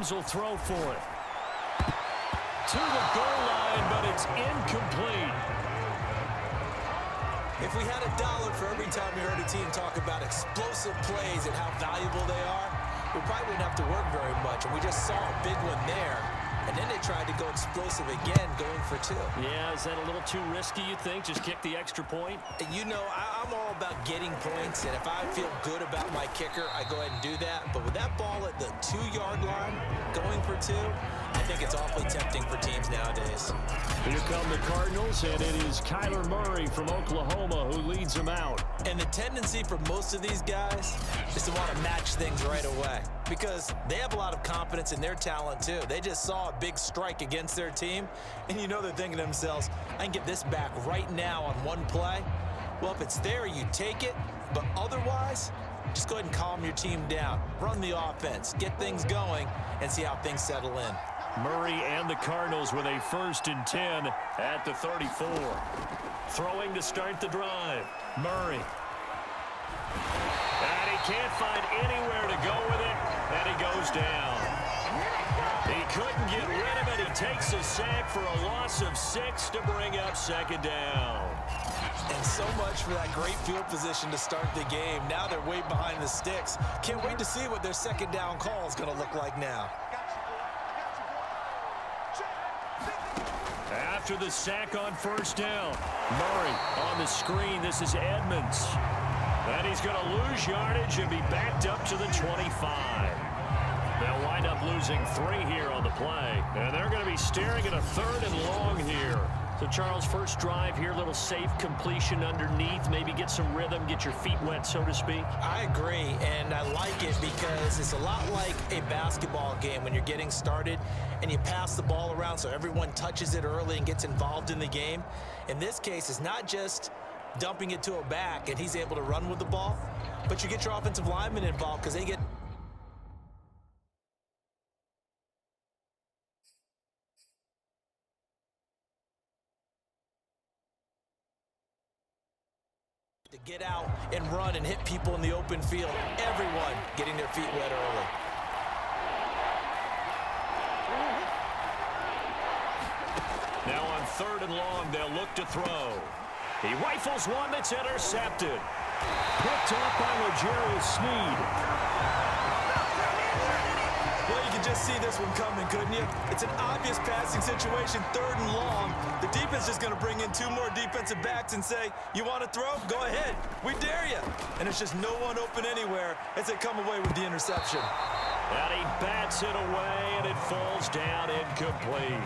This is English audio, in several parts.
Williams will throw for it. To the goal line, but it's incomplete. If we had $1 for every time we heard a team talk about explosive plays and how valuable they are, we probably wouldn't have to work very much. And we just saw a big one there. And then they tried to go explosive again, going for 2. Yeah, is that a little too risky, you think? Just kick the extra point? And you know, I'm all about getting points. And if I feel good about my kicker, I go ahead and do that. But with that ball at the 2-yard line, going for 2, I think it's awfully tempting for teams nowadays. Here come the Cardinals, and it is Kyler Murray from Oklahoma who leads them out. And the tendency for most of these guys is to want to match things right away because they have a lot of confidence in their talent too. They just saw a big strike against their team, and you know they're thinking to themselves, I can get this back right now on one play. Well, if it's there, you take it, but otherwise, just go ahead and calm your team down. Run the offense, get things going, and see how things settle in. Murray and the Cardinals with a 1st and 10 at the 34. Throwing to start the drive. Murray. And he can't find anywhere to go with it, and he goes down. He couldn't get rid of it. He takes a sack for a loss of 6 to bring up 2nd down. And so much for that great field position to start the game. Now they're way behind the sticks. Can't wait to see what their 2nd down call is going to look like now. After the sack on 1st down, Murray on the screen. This is Edmonds. And he's going to lose yardage and be backed up to the 25. They'll wind up losing 3 here on the play. And they're going to be staring at a 3rd and long here. So, Charles, first drive here, little safe completion underneath. Maybe get some rhythm, get your feet wet, so to speak. I agree, and I like it because it's a lot like a basketball game when you're getting started and you pass the ball around so everyone touches it early and gets involved in the game. In this case, it's not just dumping it to a back and he's able to run with the ball, but you get your offensive linemen involved because they get to get out and run and hit people in the open field. Everyone getting their feet wet early. Now on 3rd and long, they'll look to throw. He rifles one that's intercepted. Picked up by L'Jarius Sneed. Well, you can just see this one coming, couldn't you? It's an obvious passing situation, 3rd and long. The defense is going to bring in 2 more defensive backs and say, you want to throw? Go ahead. We dare you. And it's just no one open anywhere as they come away with the interception. And he bats it away, and it falls down incomplete.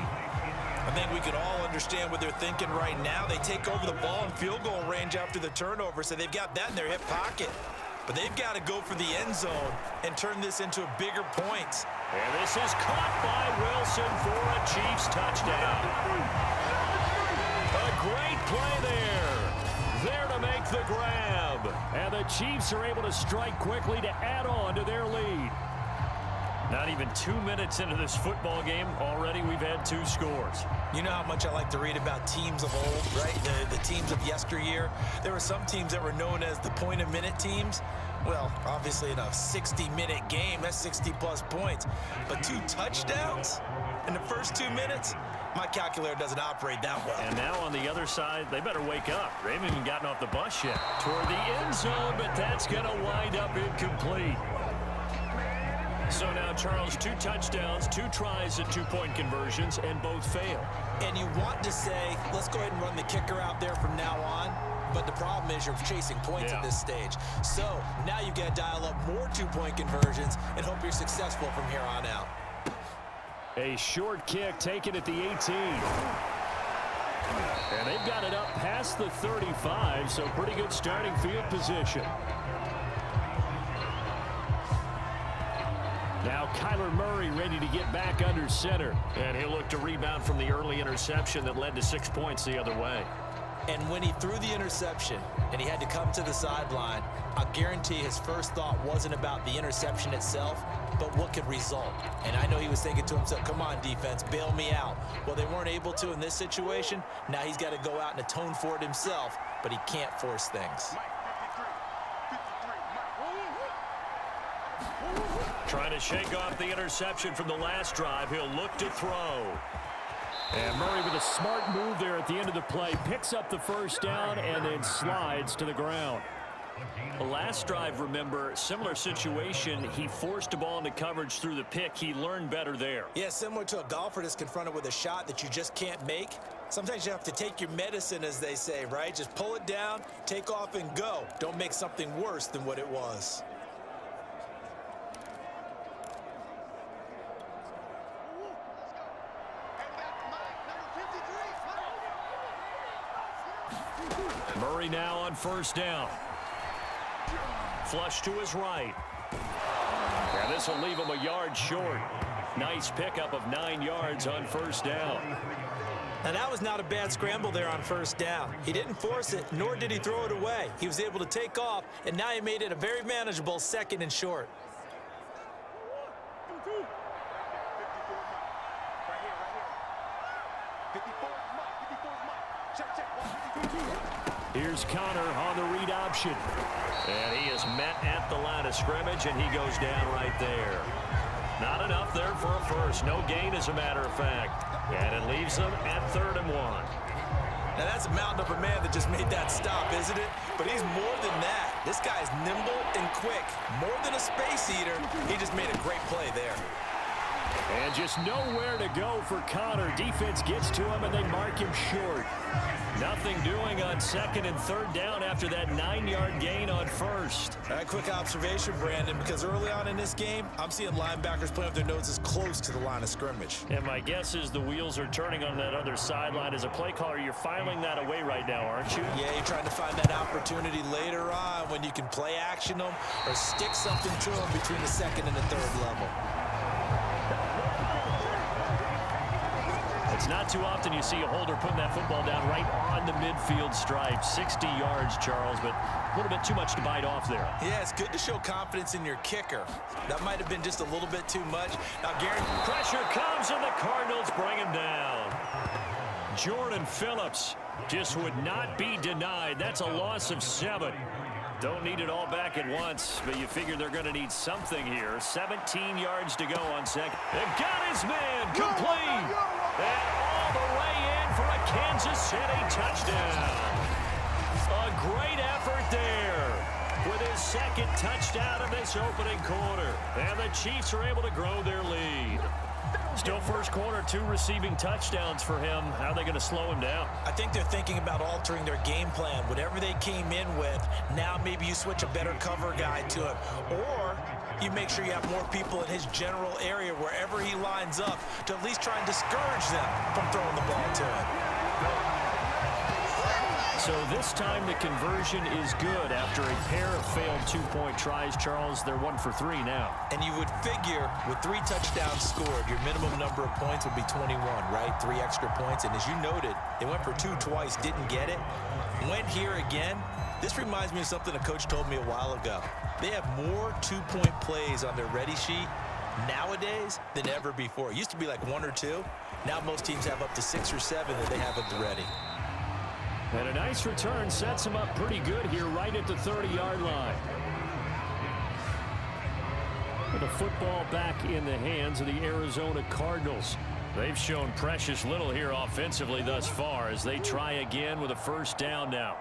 I think we could all understand what they're thinking right now. They take over the ball in field goal range after the turnover, so they've got that in their hip pocket. But they've got to go for the end zone and turn this into a bigger point. And this is caught by Wilson for a Chiefs touchdown. A great play there. There to make the grab. And the Chiefs are able to strike quickly to add on to their lead. Not even 2 minutes into this football game, already we've had 2 scores. You know how much I like to read about teams of old, right? The teams of yesteryear. There were some teams that were known as the point-a-minute teams. Well, obviously in a 60-minute game, that's 60-plus points. But 2 touchdowns in the first 2 minutes? My calculator doesn't operate that well. And now on the other side, they better wake up. They haven't even gotten off the bus yet. Toward the end zone, but that's going to wind up incomplete. So now, Charles, 2 touchdowns, 2 tries at 2-point conversions, and both fail. And you want to say, let's go ahead and run the kicker out there from now on. But the problem is you're chasing points at this stage. So now you've got to dial up more 2-point conversions and hope you're successful from here on out. A short kick taken at the 18. And they've got it up past the 35, so pretty good starting field position. Now Kyler Murray ready to get back under center. And he'll look to rebound from the early interception that led to 6 points the other way. And when he threw the interception and he had to come to the sideline, I guarantee his first thought wasn't about the interception itself, but what could result. And I know he was thinking to himself, come on, defense, bail me out. Well, they weren't able to in this situation. Now he's got to go out and atone for it himself, but he can't force things. Trying to shake off the interception from the last drive. He'll look to throw. And Murray with a smart move there at the end of the play. Picks up the first down and then slides to the ground. The last drive, remember, similar situation. He forced a ball into coverage through the pick. He learned better there. Yeah, similar to a golfer that's confronted with a shot that you just can't make. Sometimes you have to take your medicine, as they say, right? Just pull it down, take off, and go. Don't make something worse than what it was. Murray now on first down. Flush to his right. Yeah, this will leave him a yard short. Nice pickup of 9 yards on first down. Now, that was not a bad scramble there on first down. He didn't force it, nor did he throw it away. He was able to take off, and now he made it a very manageable 2nd and short. Here's Connor on the read option. And he is met at the line of scrimmage, and he goes down right there. Not enough there for a first. No gain, as a matter of fact. And it leaves them at 3rd and 1. Now, that's a mountain of a man that just made that stop, isn't it? But he's more than that. This guy's nimble and quick. More than a space eater, he just made a great play there. And just nowhere to go for Connor. Defense gets to him, and they mark him short. Nothing doing on 2nd and 3rd down after that 9-yard gain on first. All right, quick observation, Brandon, because early on in this game, I'm seeing linebackers playing with their noses close to the line of scrimmage. And my guess is the wheels are turning on that other sideline. As a play caller, you're filing that away right now, aren't you? Yeah, you're trying to find that opportunity later on when you can play action them or stick something to them between the 2nd and the 3rd level. It's not too often you see a holder putting that football down right on the midfield stripe. 60 yards, Charles, but a little bit too much to bite off there. Yeah, it's good to show confidence in your kicker. That might have been just a little bit too much. Now, Gary, pressure comes, and the Cardinals bring him down. Jordan Phillips just would not be denied. That's a loss of 7. Don't need it all back at once, but you figure they're going to need something here. 17 yards to go on 2nd. They've got his man complete. And all the way in for a Kansas City touchdown. A great effort there with his 2nd touchdown of this opening quarter. And the Chiefs are able to grow their lead. Still first quarter, 2 receiving touchdowns for him. How are they going to slow him down? I think they're thinking about altering their game plan. Whatever they came in with, now maybe you switch a better cover guy to him. Or you make sure you have more people in his general area wherever he lines up to at least try and discourage them from throwing the ball to him. So this time the conversion is good after a pair of failed 2-point tries. Charles, they're 1 for 3 now. And you would figure with 3 touchdowns scored, your minimum number of points would be 21, right? 3 extra points. And as you noted, they went for 2 twice, didn't get it. Went here again. This reminds me of something a coach told me a while ago. They have more 2-point plays on their ready sheet nowadays than ever before. It used to be like 1 or 2. Now most teams have up to 6 or 7 that they have at the ready. And a nice return sets him up pretty good here right at the 30-yard line. With the football back in the hands of the Arizona Cardinals. They've shown precious little here offensively thus far as they try again with a first down now.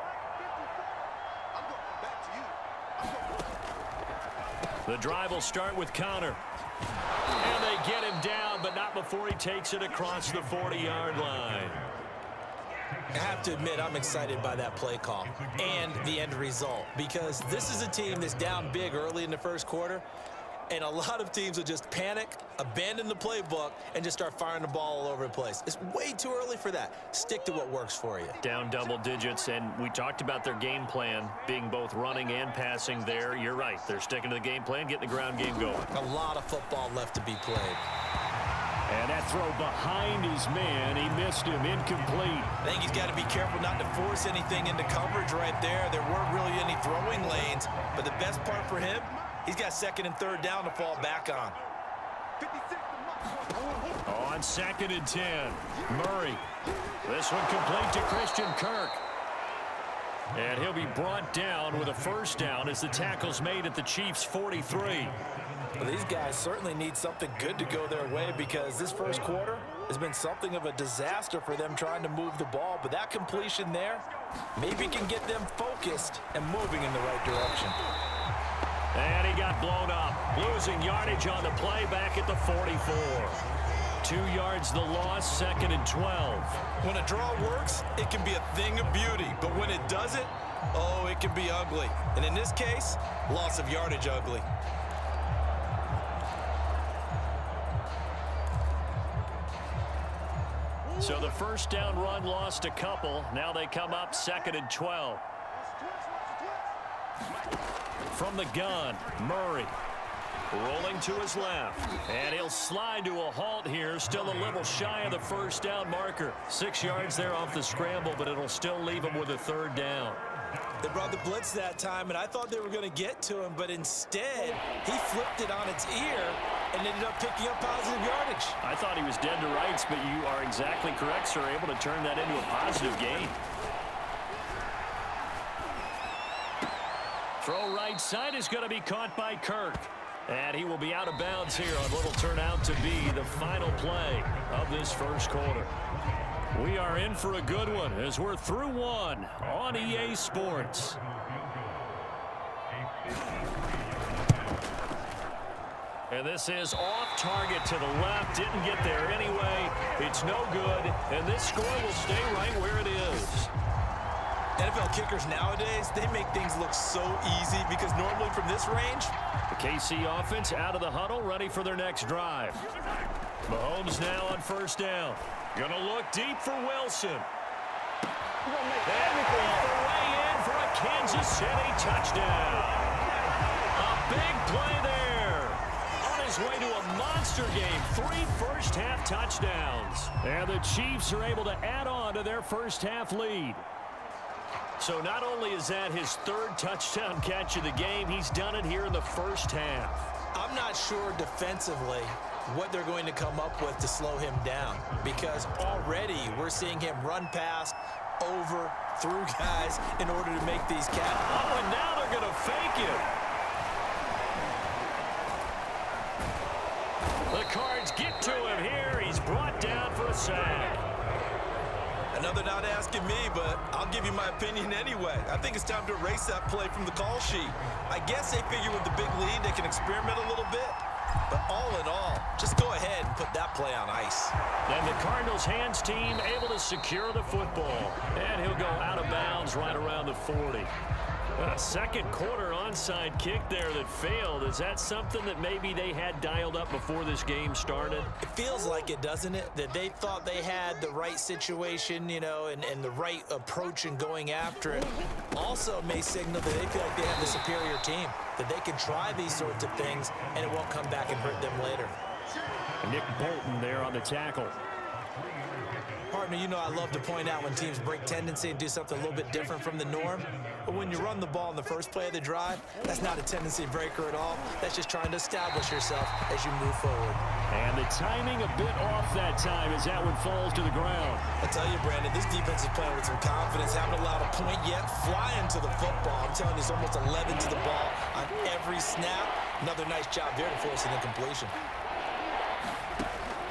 The drive will start with Connor. And they get him down, but not before he takes it across the 40-yard line. I have to admit, I'm excited by that play call and the end result because this is a team that's down big early in the first quarter, and a lot of teams will just panic, abandon the playbook, and just start firing the ball all over the place. It's way too early for that. Stick to what works for you. Down double digits, and we talked about their game plan being both running and passing there. You're right. They're sticking to the game plan, getting the ground game going. A lot of football left to be played. And that throw behind his man, he missed him, incomplete. I think he's got to be careful not to force anything into coverage right there. There weren't really any throwing lanes, but the best part for him, he's got 2nd and 3rd down to fall back on. On 2nd and 10, Murray. This one complete to Christian Kirk. And he'll be brought down with a first down as the tackle's made at the Chiefs' 43. Well, these guys certainly need something good to go their way because this first quarter has been something of a disaster for them trying to move the ball. But that completion there maybe can get them focused and moving in the right direction. And he got blown up, losing yardage on the play back at the 44. 2 yards the loss, 2nd and 12. When a draw works, it can be a thing of beauty. But when it doesn't, oh, it can be ugly. And in this case, loss of yardage ugly. So the first down run lost a couple. Now they come up 2nd and 12. From the gun, Murray. Rolling to his left. And he'll slide to a halt here. Still a little shy of the first down marker. 6 yards there off the scramble, but it'll still leave him with a 3rd down. They brought the blitz that time, and I thought they were going to get to him, but instead, he flipped it on its ear and ended up picking up positive yardage. I thought he was dead to rights, but you are exactly correct, sir. Able to turn that into a positive gain. Throw right side is going to be caught by Kirk. And he will be out of bounds here on what will turn out to be the final play of this first quarter. We are in for a good one as we're through one on EA Sports. And this is off target to the left. Didn't get there anyway. It's no good. And this score will stay right where it is. NFL kickers nowadays, they make things look so easy because normally from this range, the KC offense out of the huddle, ready for their next drive. Mahomes now on first down. Gonna look deep for Wilson. And all the way in for a Kansas City touchdown. A big play there. On his way to a monster game. 3 first-half touchdowns. And the Chiefs are able to add on to their first-half lead. So not only is that his 3rd touchdown catch of the game, he's done it here in the first half. I'm not sure defensively what they're going to come up with to slow him down because already we're seeing him run past, over, through guys in order to make these catches. Oh, and now they're going to fake it. The Cards get to him here. He's brought down for a sack. Another not asking me, but I'll give you my opinion anyway. I think it's time to erase that play from the call sheet. I guess they figure with the big lead they can experiment a little bit. But all in all, just go ahead and put that play on ice. And the Cardinals hands team able to secure the football. And he'll go out of bounds right around the 40. A second quarter onside kick there that failed. Is that something that maybe they had dialed up before this game started? It feels like it, doesn't it? That they thought they had the right situation, you know, and the right approach in going after it. Also may signal that they feel like they have the superior team, that they can try these sorts of things and it won't come back and hurt them later. Nick Bolton there on the tackle. Partner, you know I love to point out when teams break tendency and do something a little bit different from the norm. But when you run the ball in the first play of the drive, that's not a tendency breaker at all. That's just trying to establish yourself as you move forward. And the timing a bit off that time as that one falls to the ground. I tell you, Brandon, this defense is playing with some confidence. Haven't allowed a point yet. Flying to the football. I'm telling you, it's almost 11 to the ball on every snap. Another nice job there to force an incompletion.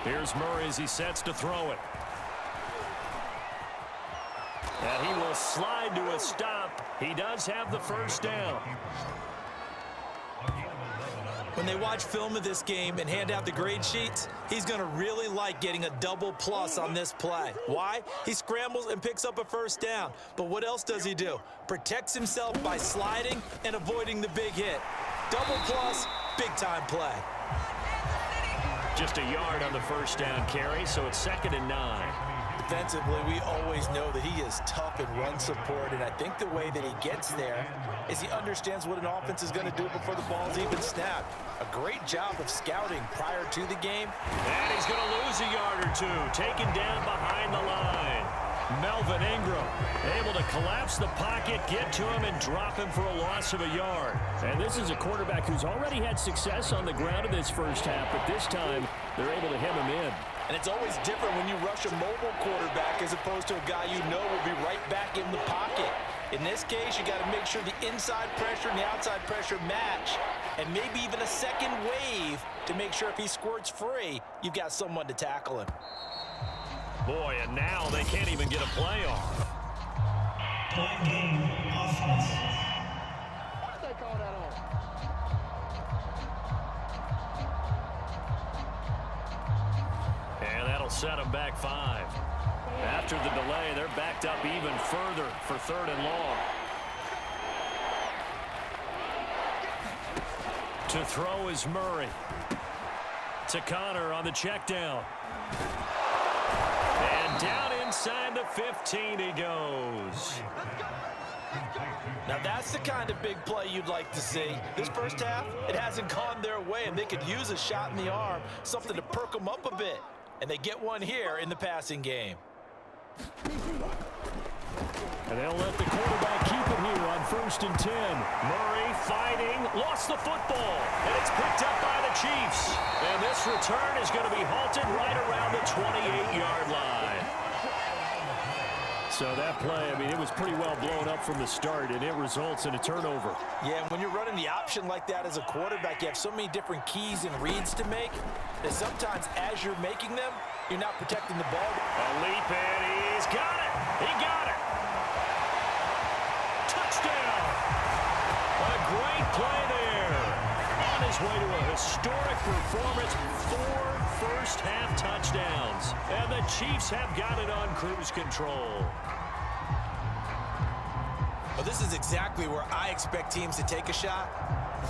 Here's Murray as he sets to throw it. And he will slide to a stop. He does have the first down. When they watch film of this game and hand out the grade sheets, he's going to really like getting a double plus on this play. Why? He scrambles and picks up a first down. But what else does he do? Protects himself by sliding and avoiding the big hit. Double plus, big-time play. Just a yard on the first down carry, so it's 2nd and 9. Defensively, we always know that he is tough in run support, and I think the way that he gets there is he understands what an offense is going to do before the ball's even snapped. A great job of scouting prior to the game. And he's going to lose a yard or two, taken down behind the line. Melvin Ingram able to collapse the pocket, get to him, and drop him for a loss of a yard. And this is a quarterback who's already had success on the ground in this first half, but this time they're able to hem him in. And it's always different when you rush a mobile quarterback as opposed to a guy you know will be right back in the pocket. In this case, you got to make sure the inside pressure and the outside pressure match, and maybe even a second wave to make sure if he squirts free, you've got someone to tackle him. Boy, and now they can't even get a play off. Point game offense. And that'll set them back 5. After the delay, they're backed up even further for 3rd and long. To throw is Murray. To Connor on the check down. And down inside the 15 he goes. Now that's the kind of big play you'd like to see. This first half, it hasn't gone their way, and they could use a shot in the arm, something to perk them up a bit. And they get one here in the passing game. And they'll let the quarterback keep it here on 1st and 10. Murray fighting, lost the football, and it's picked up by the Chiefs. And this return is going to be halted right around the 28-yard line. So that play, I mean, it was pretty well blown up from the start, and it results in a turnover. Yeah, when you're running the option like that as a quarterback, you have so many different keys and reads to make that sometimes as you're making them, you're not protecting the ball. A leap, and he's got it. He got it. Touchdown. A great play there. On his way to a historic performance, 4 first-half touchdowns. And the Chiefs have got it on cruise control. Well, this is exactly where I expect teams to take a shot.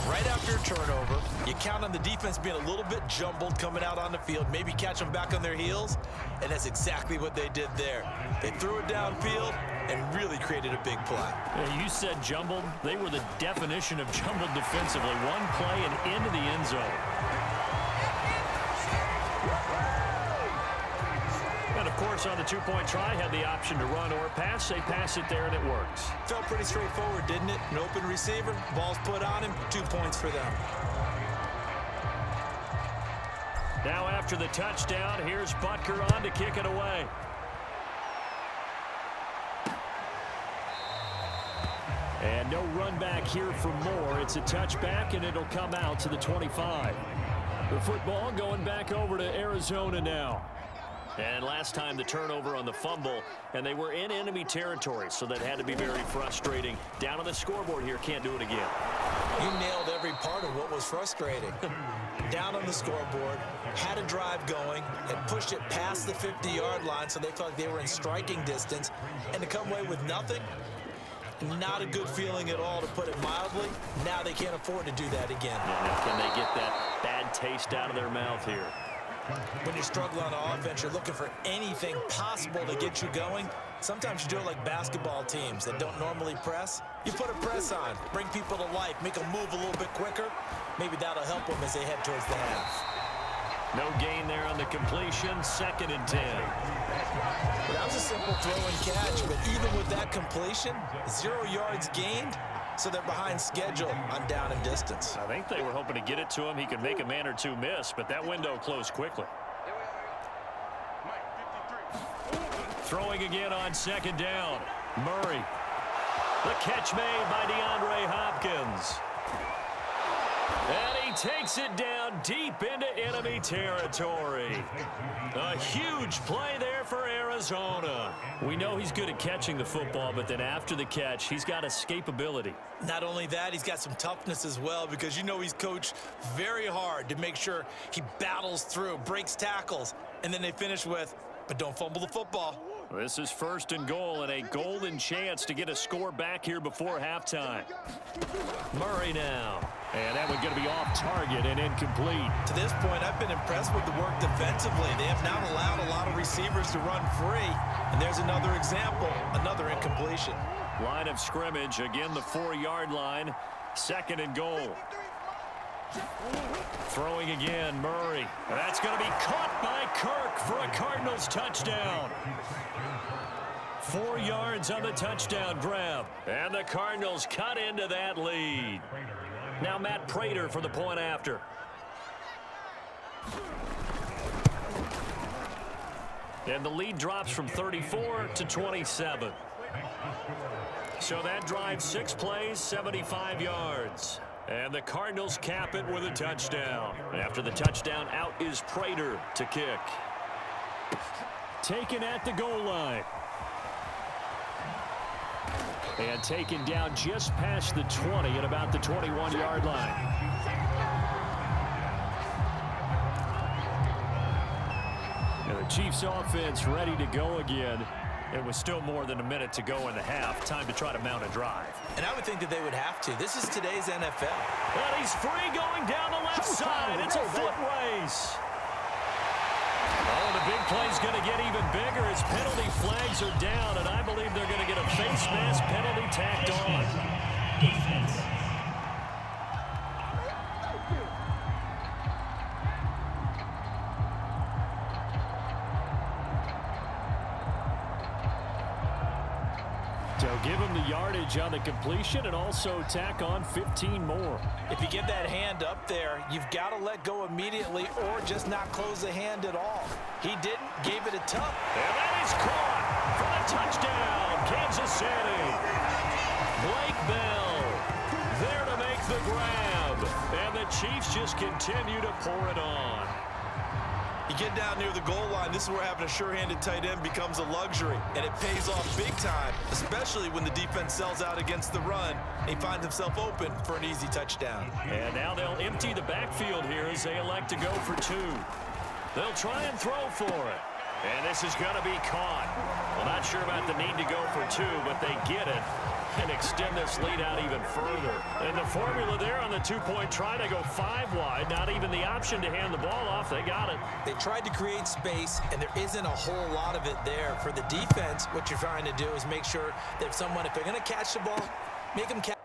Right after a turnover, you count on the defense being a little bit jumbled coming out on the field, maybe catch them back on their heels, and that's exactly what they did there. They threw it downfield and really created a big play. Yeah, you said jumbled. They were the definition of jumbled defensively. One play and into the end zone. And, of course, on the 2-point try, had the option to run or pass. They pass it there, and it works. Felt pretty straightforward, didn't it? An open receiver, ball's put on him, 2 points for them. Now after the touchdown, here's Butker on to kick it away. And no run back here for Moore. It's a touchback, and it'll come out to the 25. The football going back over to Arizona now. And last time the turnover on the fumble, and they were in enemy territory, so that had to be very frustrating. Down on the scoreboard here, can't do it again. You nailed every part of what was frustrating. Down on the scoreboard, had a drive going, had pushed it past the 50-yard line, so they felt like they were in striking distance, and to come away with nothing, not a good feeling at all, to put it mildly. Now they can't afford to do that again. Yeah, can they get that bad taste out of their mouth here? When you're struggling on offense, you're looking for anything possible to get you going. Sometimes you do it like basketball teams that don't normally press. You put a press on, bring people to life, make them move a little bit quicker. Maybe that'll help them as they head towards the half. No gain there on the completion, 2nd and 10. Well, that was a simple throw and catch, but even with that completion, 0 yards gained, so they're behind schedule on down and distance. I think they were hoping to get it to him. He could make a man or two miss, but that window closed quickly. Throwing again on 2nd down. Murray. The catch made by DeAndre Hopkins. And he takes it down deep into enemy territory. A huge play there for Arizona. We know he's good at catching the football, but then after the catch, he's got escapability. Not only that, he's got some toughness as well, because you know he's coached very hard to make sure he battles through, breaks tackles, and then they finish with, but don't fumble the football. This is 1st and goal, and a golden chance to get a score back here before halftime. Murray now. And that one going to be off target and incomplete. To this point, I've been impressed with the work defensively. They have not allowed a lot of receivers to run free. And there's another example, another incompletion. Line of scrimmage, again the 4-yard line. 2nd and goal. Throwing again, Murray. That's going to be caught by Kirk for a Cardinals touchdown. 4 yards on the touchdown grab. And the Cardinals cut into that lead. Now Matt Prater for the point after. And the lead drops from 34 to 27. So that drive, 6 plays, 75 yards. And the Cardinals cap it with a touchdown. After the touchdown, out is Prater to kick. Taken at the goal line. And taken down just past the 20 at about the 21-yard line. And the Chiefs offense ready to go again. It was still more than a minute to go in the half. Time to try to mount a drive. And I would think that they would have to. This is today's NFL. And he's free going down the left side. It's a foot race. Oh, the big play's going to get even bigger as penalty flags are down, and I believe they're going to get a face mask penalty tacked on. Defense. So give him the yardage on the completion and also tack on 15 more. If you get that hand up there, you've got to let go immediately or just not close the hand at all. He didn't, gave it a tug. And that is caught for the touchdown, Kansas City. Blake Bell there to make the grab. And the Chiefs just continue to pour it on. You get down near the goal line, this is where having a sure-handed tight end becomes a luxury, and it pays off big time, especially when the defense sells out against the run, and he finds himself open for an easy touchdown. And now they'll empty the backfield here as they elect to go for 2. They'll try and throw for it. And this is going to be caught. Well, not sure about the need to go for 2, but they get it and extend this lead out even further. And the formula there on the 2-point try to go 5 wide, not even the option to hand the ball off. They got it. They tried to create space, and there isn't a whole lot of it there. For the defense, what you're trying to do is make sure that if they're going to catch the ball, make them catch.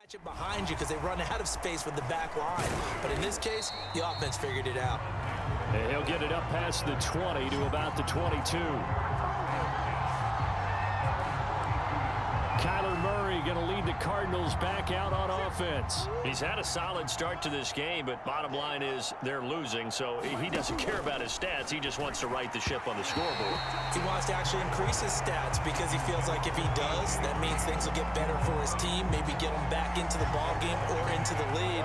Catch it behind you because they run out of space with the back line. But in this case, the offense figured it out. And he'll get it up past the 20 to about the 22. Kyler Murray going to lead the Cardinals back out on offense. He's had a solid start to this game, but bottom line is they're losing, so he doesn't care about his stats. He just wants to right the ship on the scoreboard. He wants to actually increase his stats because he feels like if he does, that means things will get better for his team, maybe get him back into the ball game or into the lead.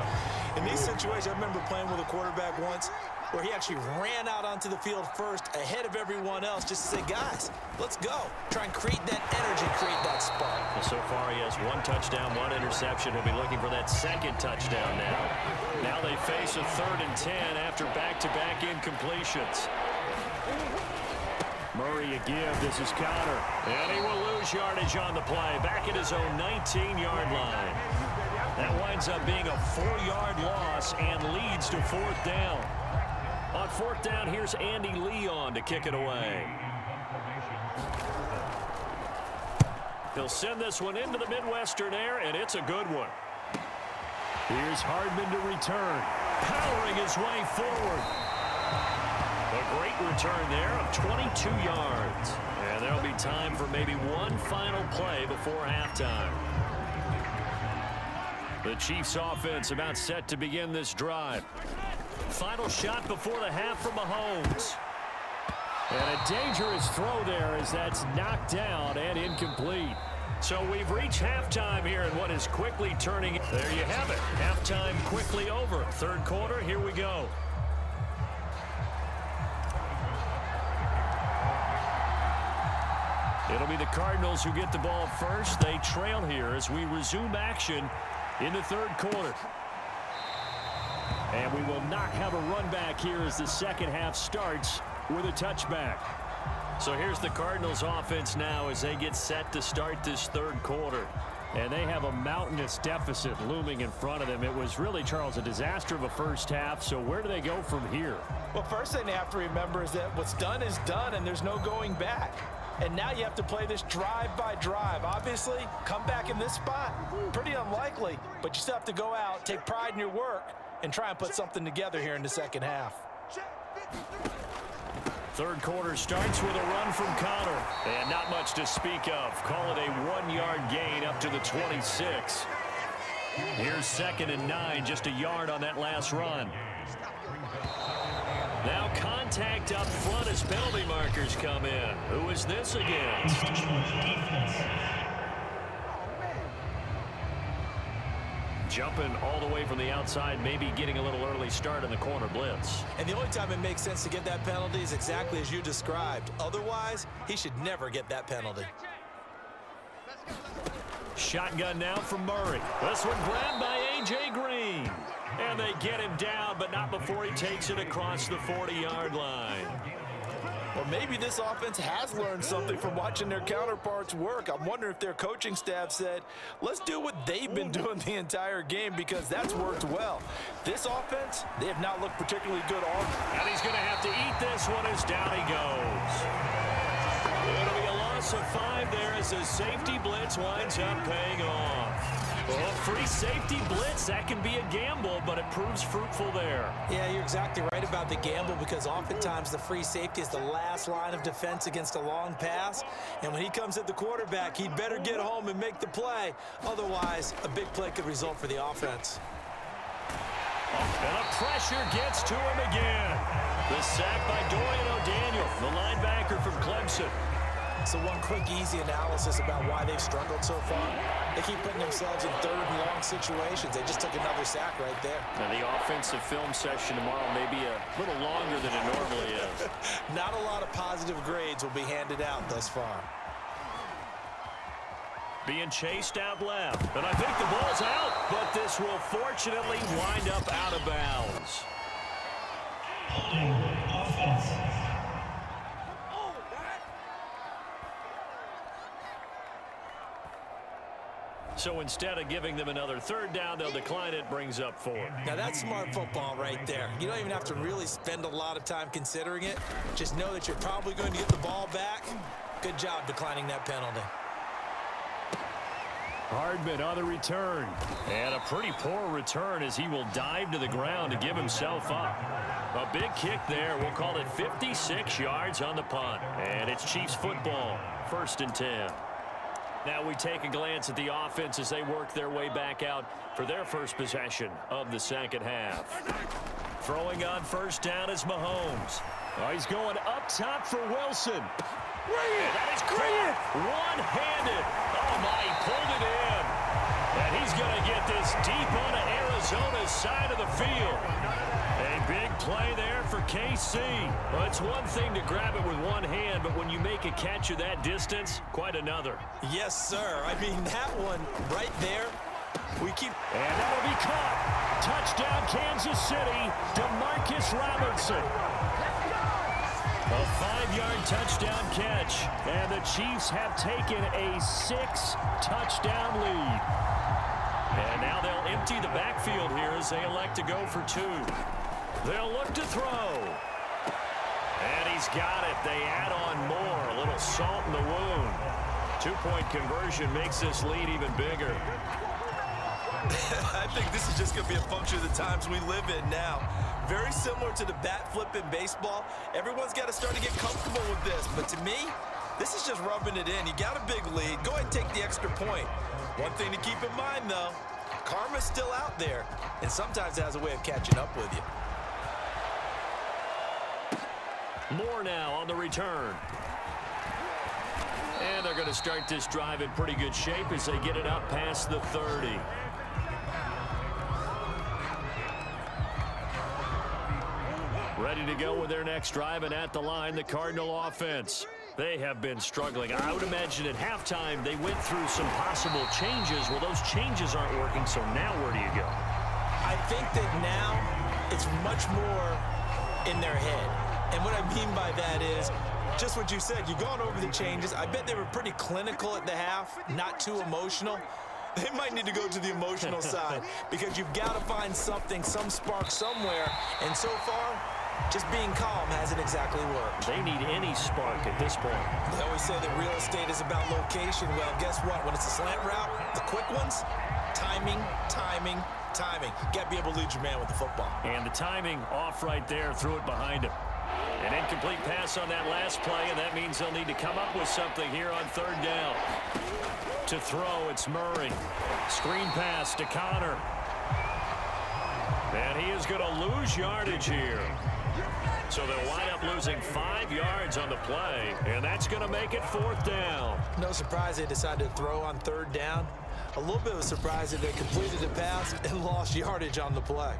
In these situations, I remember playing with a quarterback once where he actually ran out onto the field first ahead of everyone else just to say, guys, let's go. Try and create that energy, create that spark. Well, so far he has 1 touchdown, 1 interception. He'll be looking for that second touchdown now. Now they face a 3rd and 10 after back-to-back incompletions. Murray a give. This is Connor. And he will lose yardage on the play. Back at his own 19-yard line. That winds up being a 4-yard loss and leads to 4th down. On 4th down, here's Andy Leon to kick it away. He'll send this one into the Midwestern air, and it's a good one. Here's Hardman to return, powering his way forward. A great return there of 22 yards. And there'll be time for maybe one final play before halftime. The Chiefs offense about set to begin this drive. Final shot before the half from Mahomes. And a dangerous throw there as that's knocked down and incomplete. So we've reached halftime here in what is quickly turning. There you have it. Halftime quickly over. 3rd quarter, here we go. It'll be the Cardinals who get the ball first. They trail here as we resume action in the 3rd quarter. And we will not have a run back here as the second half starts with a touchback. So here's the Cardinals offense now as they get set to start this 3rd quarter. And they have a mountainous deficit looming in front of them. It was really, Charles, a disaster of a first half. So where do they go from here? Well, first thing they have to remember is that what's done is done and there's no going back. And now you have to play this drive by drive. Obviously, come back in this spot, pretty unlikely. But you still have to go out, take pride in your work, and try and put something together here in the second half. 3rd quarter starts with a run from Connor. And not much to speak of. Call it a 1-yard gain up to the 26. Here's 2nd and 9, just a yard on that last run. Now contact up front as penalty markers come in. Who is this against? Jumping all the way from the outside, maybe getting a little early start in the corner blitz. And the only time it makes sense to get that penalty is exactly as you described. Otherwise, he should never get that penalty. Shotgun now from Murray. This one grabbed by A.J. Green. And they get him down, but not before he takes it across the 40-yard line. Well, maybe this offense has learned something from watching their counterparts work. I'm wondering if their coaching staff said, let's do what they've been doing the entire game because that's worked well. This offense, they have not looked particularly good all. And he's going to have to eat this one as down he goes. It'll be a loss of 5 there as the safety blitz winds up paying off. Well, free safety blitz, that can be a gamble, but it proves fruitful there. Yeah, you're exactly right about the gamble because oftentimes the free safety is the last line of defense against a long pass. And when he comes at the quarterback, he'd better get home and make the play. Otherwise, a big play could result for the offense. And the pressure gets to him again. The sack by Dorian O'Daniel, the linebacker from Clemson. So one quick, easy analysis about why they've struggled so far. They keep putting themselves in 3rd and long situations. They just took another sack right there. Now the offensive film session tomorrow may be a little longer than it normally is. Not a lot of positive grades will be handed out thus far. Being chased out left. And I think the ball's out, but this will fortunately wind up out of bounds. Holding offense. So instead of giving them another 3rd down, they'll decline it, brings up 4. Now that's smart football right there. You don't even have to really spend a lot of time considering it. Just know that you're probably going to get the ball back. Good job declining that penalty. Hardman on the return. And a pretty poor return as he will dive to the ground to give himself up. A big kick there. We'll call it 56 yards on the punt. And it's Chiefs football, 1st and 10. Now we take a glance at the offense as they work their way back out for their first possession of the second half. Throwing on 1st down is Mahomes. Oh, he's going up top for Wilson. And that is great. One-handed. Oh, my, he pulled it in. And he's going to get this deep onto Arizona's side of the field. A big play there for KC. Well, it's one thing to grab it with one hand, but when you make a catch of that distance, quite another. Yes, sir. I mean, that one right there, And that'll be caught. Touchdown, Kansas City, DeMarcus Robinson. A 5-yard touchdown catch, and the Chiefs have taken a 6-touchdown lead. And now they'll empty the backfield here as they elect to go for 2. They'll look to throw. And he's got it. They add on more. A little salt in the wound. 2-point conversion makes this lead even bigger. I think this is just going to be a function of the times we live in now. Very similar to the bat flip in baseball. Everyone's got to start to get comfortable with this. But to me, this is just rubbing it in. You got a big lead. Go ahead and take the extra point. One thing to keep in mind, though, karma's still out there. And sometimes it has a way of catching up with you. Moore now on the return. And they're going to start this drive in pretty good shape as they get it up past the 30. Ready to go with their next drive, and at the line, the Cardinal offense. They have been struggling. I would imagine at halftime they went through some possible changes. Well, those changes aren't working, so now where do you go? I think that now it's much more in their head. And what I mean by that is just what you said. You've gone over the changes. I bet they were pretty clinical at the half, not too emotional. They might need to go to the emotional side because you've got to find something, some spark somewhere. And so far, just being calm hasn't exactly worked. They need any spark at this point. They always say that real estate is about location. Well, guess what? When it's a slant route, the quick ones, timing, timing, timing. Got to be able to lead your man with the football. And the timing off right there, threw it behind him. An incomplete pass on that last play, and that means they'll need to come up with something here on 3rd down. To throw, it's Murray. Screen pass to Connor. And he is going to lose yardage here. So they'll wind up losing 5 yards on the play, and that's going to make it 4th down. No surprise they decided to throw on 3rd down. A little bit of a surprise that they completed the pass and lost yardage on the play.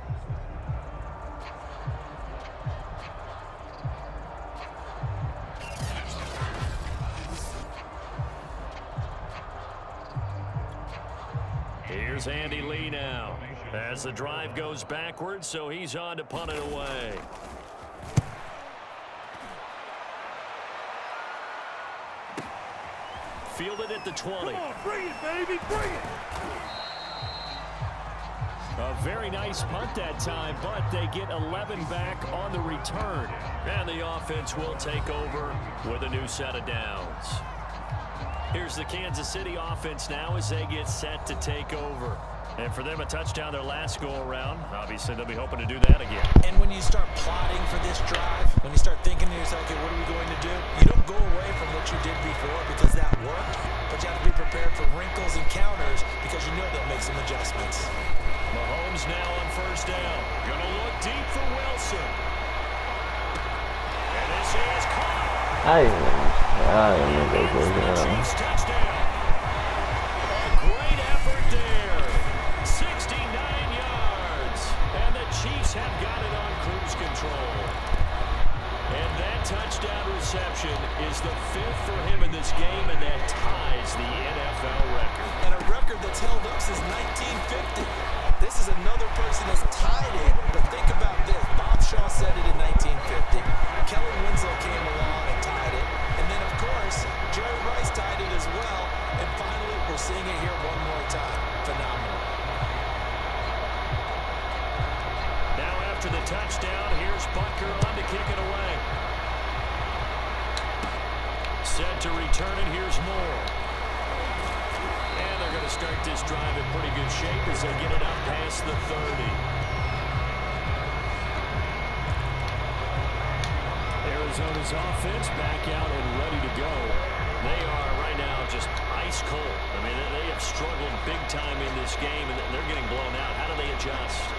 Here's Andy Lee now as the drive goes backwards, so he's on to punt it away. Fielded at the 20. Come on, bring it, baby, bring it! A very nice punt that time, but they get 11 back on the return. And the offense will take over with a new set of downs. Here's the Kansas City offense now as they get set to take over. And for them, a touchdown their last go-around. Obviously, they'll be hoping to do that again. And when you start plotting for this drive, when you start thinking to yourself, okay, what are we going to do? You don't go away from what you did before because that worked, but you have to be prepared for wrinkles and counters because you know they'll make some adjustments. Mahomes now on 1st down. Gonna look deep for Wilson. And this is caught. Chiefs touchdown. A great effort there. 69 yards. And the Chiefs have got it on cruise control. And that touchdown reception is the 5th for him in this game, and that ties the NFL record. And a record that's held up since 1950. This is another person that's tied it, but think about this. Bob Shaw said it in 1950. Kellen Winslow came along and tied it. And then, of course, Jerry Rice tied it as well. And finally, we're seeing it here one more time. Phenomenal. Now after the touchdown, here's Butker on to kick it away. Set to return it, here's Moore. And they're going to start this drive in pretty good shape as they get it out past the 30. Arizona's offense back out and ready to go. They are right now just ice cold. I mean, they have struggled big time in this game, and they're getting blown out. How do they adjust?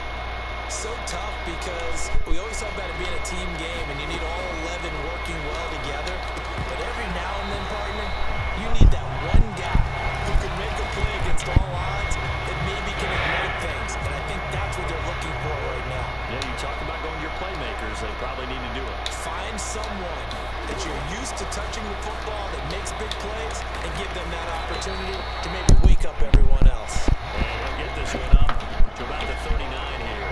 So tough because we always talk about it being a team game, and you need all 11 working well together. But every now and then, partner, you need that one guy who can make a play against all odds that maybe can ignite things. And I think that's what they're looking for right now. Yeah, you talk about going to your playmakers. They probably need to do it. Find someone that you're used to touching the football that makes big plays and give them that opportunity to maybe wake up everyone else. And they'll get this one up to about the 39 here.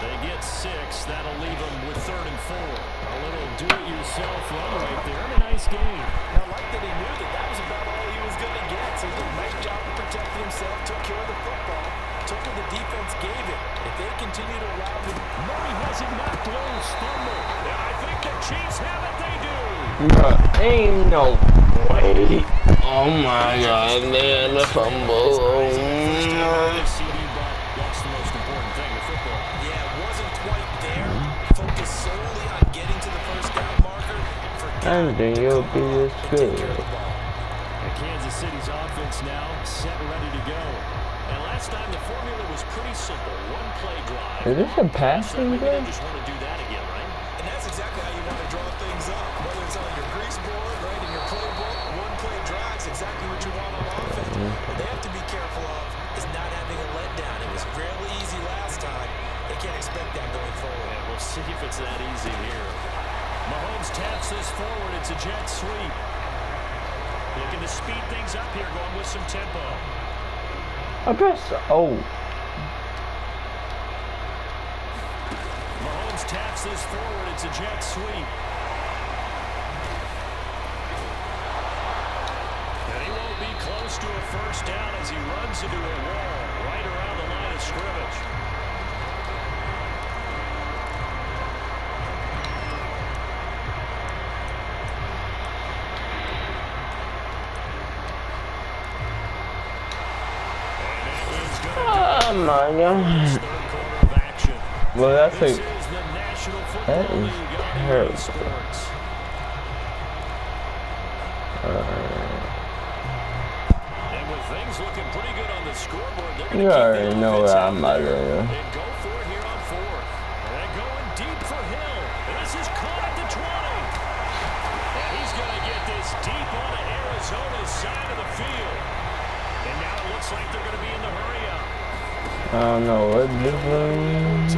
They get 6. That'll leave them with 3rd and 4. A little do-it-yourself run right there. And a nice game. I like that he knew that was about all he was going to get. So he did a nice job of protecting himself, took care of the football, took what the defense gave him. If they continue to allow him, Murray has it knocked loose. Fumble. And I think the Chiefs have it. They do. Bruh, ain't no way. Oh my God, man, the fumble. That's the most important thing with football. Yeah, it wasn't quite there. Focus solely on getting to the first down marker. I didn't think you'll be this good. Kansas City's offense now set and ready to go. And last time the formula was pretty simple. One play drive. Is this a passing Maybe they game? just want to do that again, right? And that's exactly how you want to draw things up. Whether it's on your grease board, right, in your playbook, one play drive is exactly what you want on offense. What they have to be careful of is not having a letdown. It was fairly easy last time. They can't expect that going forward. Yeah, we'll see if it's that easy here. Mahomes taps this forward. It's a jet sweep. Looking to speed things up here, going with some tempo. I pressed Mahomes taps this forward. It's a jet sweep. And he won't be close to a first down as he runs into a wall right around the line of scrimmage. Oh my God. Well, that is terrible. And with things looking pretty good on the scoreboard, they're You already know what I'm not doing. and go for it here on 4th. And going deep for Hill. This is caught at the 20. And he's going to get this deep onto Arizona's side of the field. And now it looks like they're going to be in the hurry-up. I don't know what this is.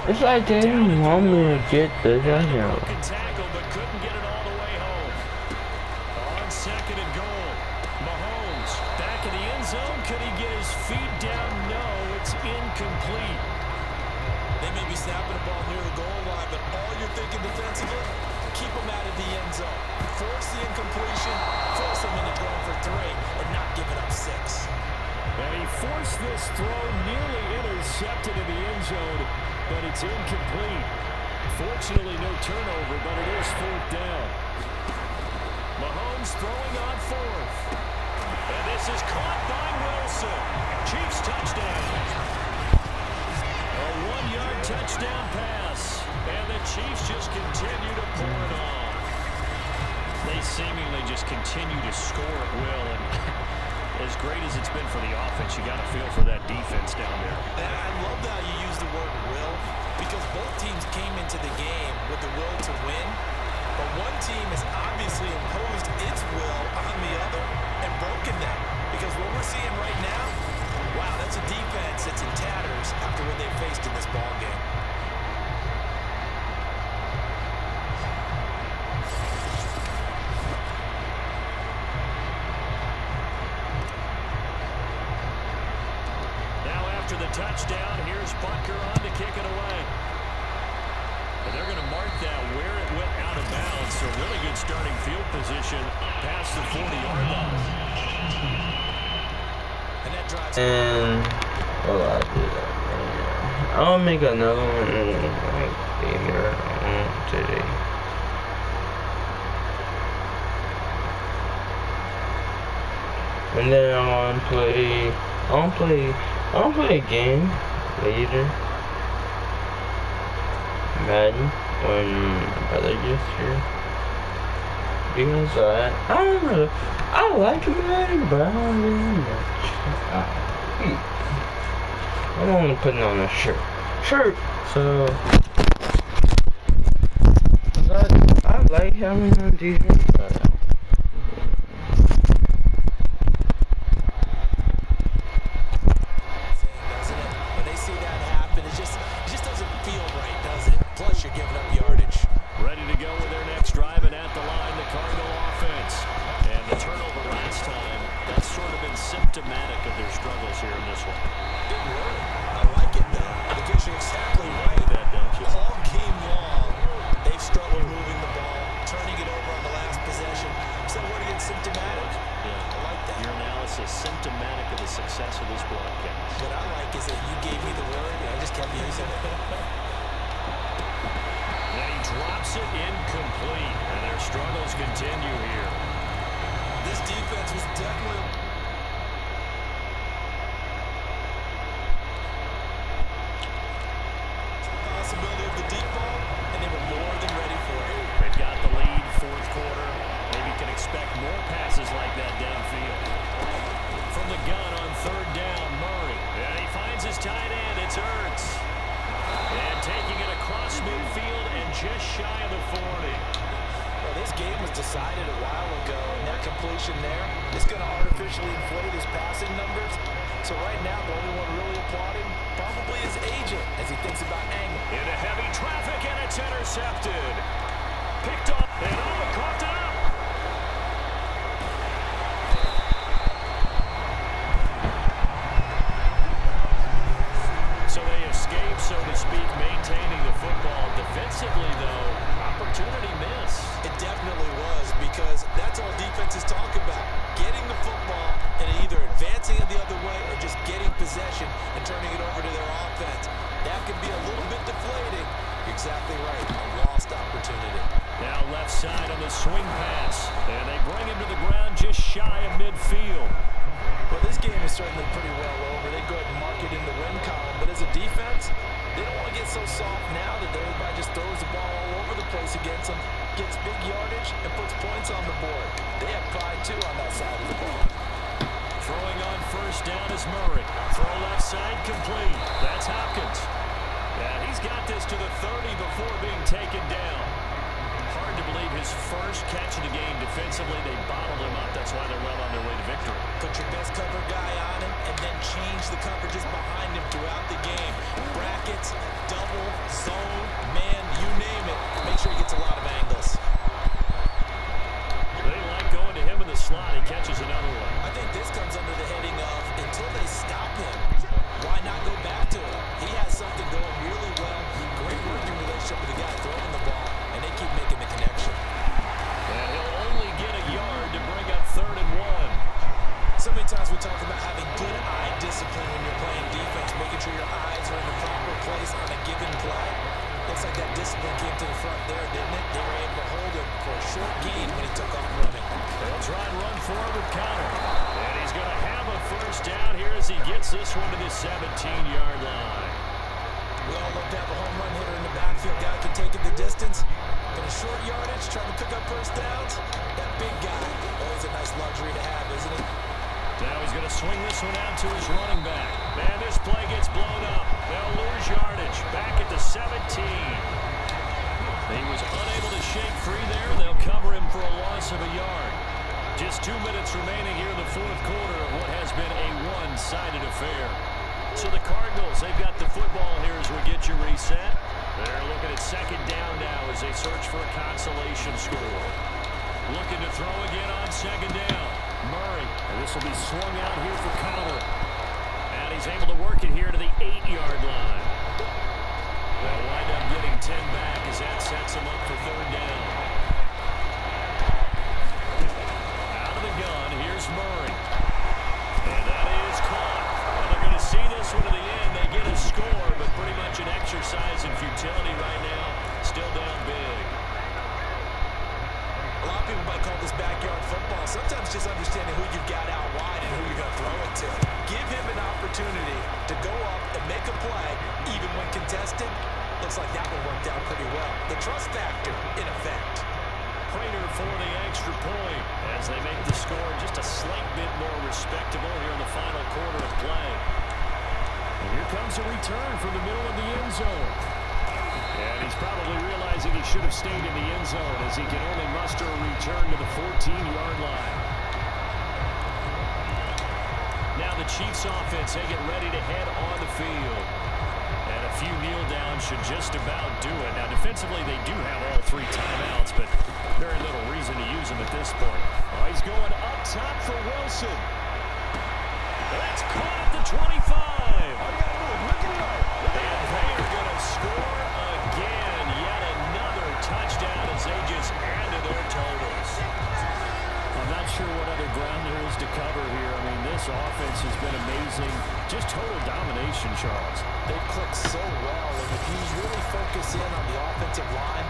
It's like they didn't want me to get the touchdown. Tackle, but couldn't get it all the way home. On 2nd and goal, Mahomes back in the end zone. Could he get his feet down? No, it's incomplete. They may be snapping the ball near the goal line, but all you're thinking defensively, keep them out of the end zone. Force the incompletion, force them into going for 3, and not giving up 6. And he forced this throw, nearly intercepted in the end zone, but it's incomplete. Fortunately, no turnover, but it is 4th down. Mahomes throwing on 4th. And this is caught by Wilson. Chiefs touchdown. A 1-yard touchdown pass. And the Chiefs just continue to pour it on. They seemingly just continue to score at will. And as great as it's been for the offense, you got to feel for that defense down there. And I love how you use the word will, because both teams came into the game with the will to win, but one team has obviously imposed its will on the other and broken that. Because what we're seeing right now, wow, that's a defense that's in tatters after what they faced in this ball game. The touchdown, here's Butker on to kick it away. And they're going to mark that where it went out of bounds. So really good starting field position up past the 40-yard line. And that drives. Well, I do that, man. I'll make another one like later on today. And then I don't play a game later. Madden when my brother gets here. Because I like Madden, but I don't really much. I'm only putting on a shirt. So I like having a t-shirt. When they see that happen, it just doesn't feel right, does it? Plus, you're giving up yardage. Ready to go with their next drive, and at the line, the Cardinal offense. And the turnover last time, that's sort of been symptomatic of their struggles here in this one. Big word. I like it, though, because you're exactly right. That, don't you? All game long, they've struggled moving the ball, turning it over on the last possession. So what again, symptomatic? Yeah. I like that. Your analysis symptomatic of the success of this broadcast. What I like is that you gave me the word, and I just kept using it. And he drops it incomplete, and their struggles continue here. This defense was definitely... possibility of the deep ball, and they were more than ready for it. They've got the lead, fourth quarter. Maybe can expect more passes like that downfield. From the gun on third down, Murray. And he finds his tight end. It's Ertz. And taking it across midfield and just shy of the 40. Well, this game was decided a while ago, and that completion there is going to artificially inflate his passing numbers. So right now, the only one really applauding probably his agent as he thinks about angle. Into heavy traffic, and it's intercepted. Picked up, and caught it up. So they escape, so to speak, maintaining the football. Defensively, though, opportunity miss. It definitely was, because that's all defenses talk about. Getting the football and either advancing it the other way or just getting possession and turning it over to their offense. That can be a little bit deflating. You're exactly right. A lost opportunity. Now left side on the swing pass. And they bring him to the ground just shy of midfield. Well, this game is certainly pretty well over. They go ahead and mark it in the win column. But as a defense, they don't want to get so soft now that everybody just throws the ball all over the place against them, gets big yardage, and puts points on the board. They have pride, too, on that side of the ball. Throwing on first down is Murray. Throw left side complete. That's Hopkins. And he's got this to the 30 before being taken down. Hard to believe his first catch of the game defensively. They bottled him up. That's why they're well on their way to victory. Put your best cover guy on him and then change the coverages behind him throughout the game. Brackets, double, zone, man, you name it. Make sure he gets a lot of angles. They like going to him in the slot. He catches another one. I think this comes under the heading of until they stop him, why not go back to him? He has something going really well. Great working relationship with the guy throwing the ball, and they keep making the connection. And he'll only get a yard to bring up 3rd and 1. So many times we talk about having good eye discipline when you're playing defense, making sure your eyes are in the proper place on a given play. Looks like that discipline came to the front there, didn't it? They were able to hold him for a short gain when he took off running. They'll try and run forward with Connor. And he's going to have a first down here as he gets this one to the 17-yard line. We all love to have a home run hitter in the backfield. Guy can take it the distance. But a short yardage, trying to pick up first downs, that big guy, always a nice luxury to have, isn't he? Now he's going to swing this one out to his running back. Man, this play gets blown up. They'll lose yardage. Back at the 17. He was unable to shake free there. They'll cover him for a loss of a yard. Just 2 minutes remaining here in the fourth quarter of what has been a one-sided affair. So the Cardinals, they've got the football here as we get you reset. They're looking at second down now as they search for a consolation score. Looking to throw again on second down. Murray, and this will be swung out here for Connor. And he's able to work it here to the 8-yard line. They'll wind up getting 10 back as that sets him up for third down. Out of the gun, here's Murray. And that is caught. Well, they're going to see this one to the end. They get a score, but pretty much an exercise in futility right now. Still down big. A lot of people might call this backyard football. Sometimes just understanding who you've got out wide and who you're going to throw it to. Give him an opportunity to go up and make a play, even when contested. Looks like that one worked out pretty well. The trust factor, in effect. Prater for the extra point as they make the score just a slight bit more respectable here in the final quarter of play. And here comes a return from the middle of the end zone. And he's probably realizing he should have stayed in the end zone as he can only muster a return to the 14-yard line. Now the Chiefs offense, they get ready to head on the field. And a few kneel downs should just about do it. Now defensively they do have all 3 timeouts, but very little reason to use them at this point. Oh, he's going up top for Wilson. That's caught at the 25. And they are going to score again. Yet another touchdown as they just add to their totals. I'm not sure what other ground there is to cover here. I mean, this offense has been amazing. Just total domination, Charles. They click so well, and if you really focus in on the offensive line,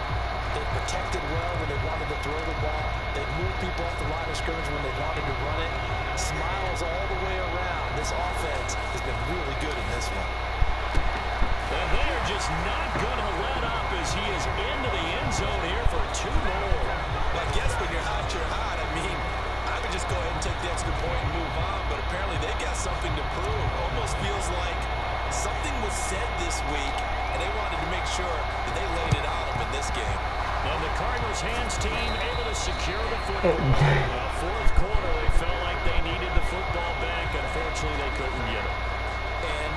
they protected well when they wanted to throw the ball. They moved people off the line of scrimmage when they wanted to run it. Smiles all the way around. This offense has been really good in this one. And they are just not going to let up as he is into the end zone here for 2 more. Well, I guess when you're hot, you're hot. I mean, I would just go ahead and take the extra point and move on, but apparently they got something to prove. Almost feels like something was said this week, and they wanted to make sure that they laid it on them in this game. And the Cardinals hands team able to secure the football. Now, 4th quarter, they felt like they needed the football back. Unfortunately, they couldn't get it. And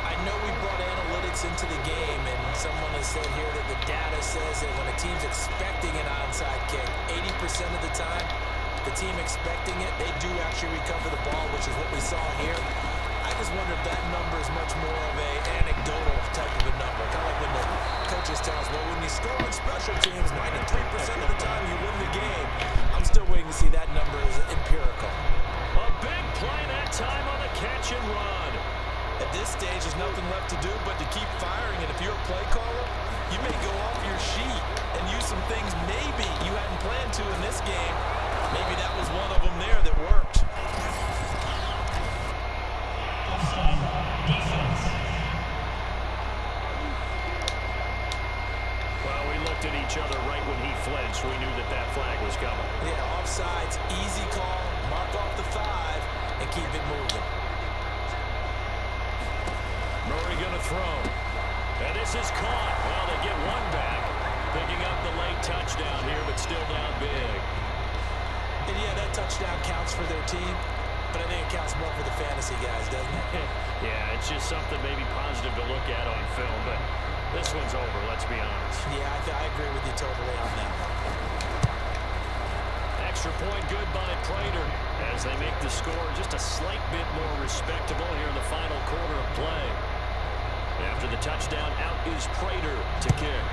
I know we brought analytics into the game, and someone has said here that the data says that when a team's expecting an onside kick, 80% of the time, the team expecting it, they do actually recover the ball, which is what we saw here. I just wonder if that number is much more of a anecdotal type of a number. Kind of like when the coaches tell us, well, when you score on special teams, 93% of the time you win the game. I'm still waiting to see that number is empirical. A big play that time on the catch and run. At this stage, there's nothing left to do but to keep firing. And if you're a play caller, you may go off your sheet and use some things maybe you hadn't planned to in this game. Maybe that was one of them there that worked. Offside. Defense. Well, we looked at each other right when he flinched. We knew that that flag was coming. Yeah, offsides, easy call. Mark off the 5 and keep it moving. Murray going to throw. And this is caught. Well, they get one back. Picking up the late touchdown here, but still down big. And yeah, that touchdown counts for their team, but I think it counts more for the fantasy guys, doesn't it? Yeah, it's just something maybe positive to look at on film, but this one's over, let's be honest. Yeah, I agree with you totally on that one. Extra point good by Prater as they make the score just a slight bit more respectable here in the final quarter of play. After the touchdown, out is Prater to kick.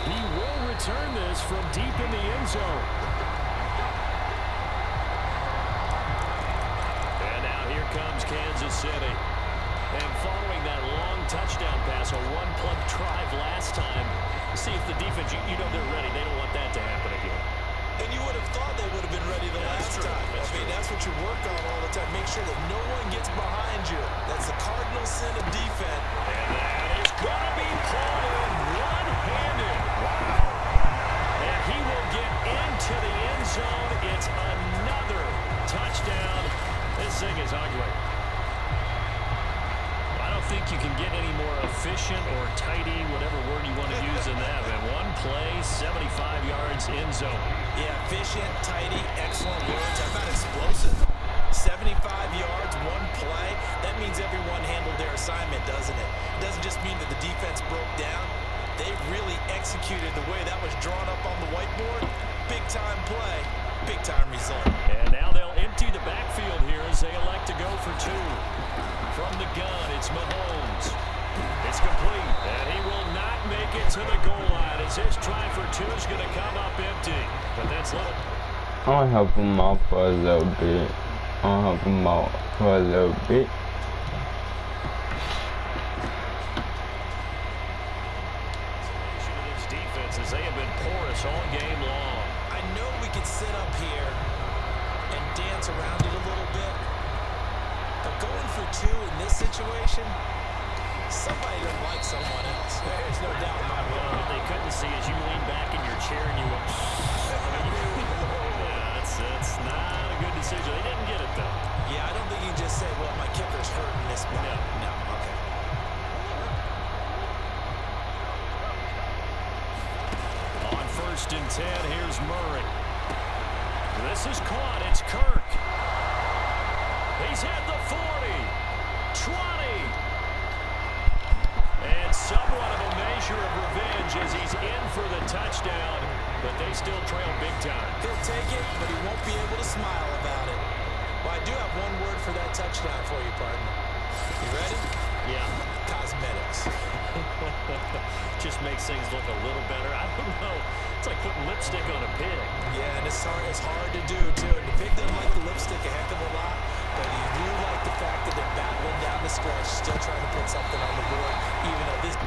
He will return this from deep in the end zone. And now here comes Kansas City. And following that long touchdown pass, a one-play drive last time, see if the defense, you know they're ready. They don't want that to happen again. And you would have thought they would have been ready the last time. That's what you work on all the time. Make sure that no one gets behind you. That's the cardinal sin of defense. And that is going to be pulled in one-handed. Wow. And he will get into the end zone. It's another touchdown. This thing is ugly. I don't think you can get any more efficient or tidy, whatever word you want to use in that. And one play, 75 yards end zone. Yeah, efficient, tidy, excellent words. How about explosive? 75 yards, one play. That means everyone handled their assignment, doesn't it? It doesn't just mean that the defense broke down. They really executed the way that was drawn up on the whiteboard. Big-time play, big-time result. And now they'll empty the backfield here as they elect to go for 2. From the gun, it's Mahomes. It's complete, and he will not make it to the goal line as his try for 2 is going to come up empty. But that's little. I'll help him out for a little bit. here and dance around it a little bit. But going for two in this situation, somebody doesn't like someone else. There's no doubt in my mind. What they couldn't see is you lean back in your chair and you went, yeah, that's not a good decision. They didn't get it, though. Yeah, I don't think you can just say, well, my kicker's hurting this play. No, okay. On 1st and 10, here's Murray. This is caught. It's Kirk. He's had the 40, 20. And somewhat of a measure of revenge as he's in for the touchdown, but they still trail big time. He'll take it, but he won't be able to smile about it. Well, I do have one word for that touchdown for you, partner. You ready? Yeah. Cosmetics. Just makes things look a little better. I don't know. It's like putting lipstick on a pig. Yeah, and it's hard to do, too. And the pig doesn't like the lipstick a heck of a lot, but you do like the fact that they're battling down the stretch, still trying to put something on the board, even though this...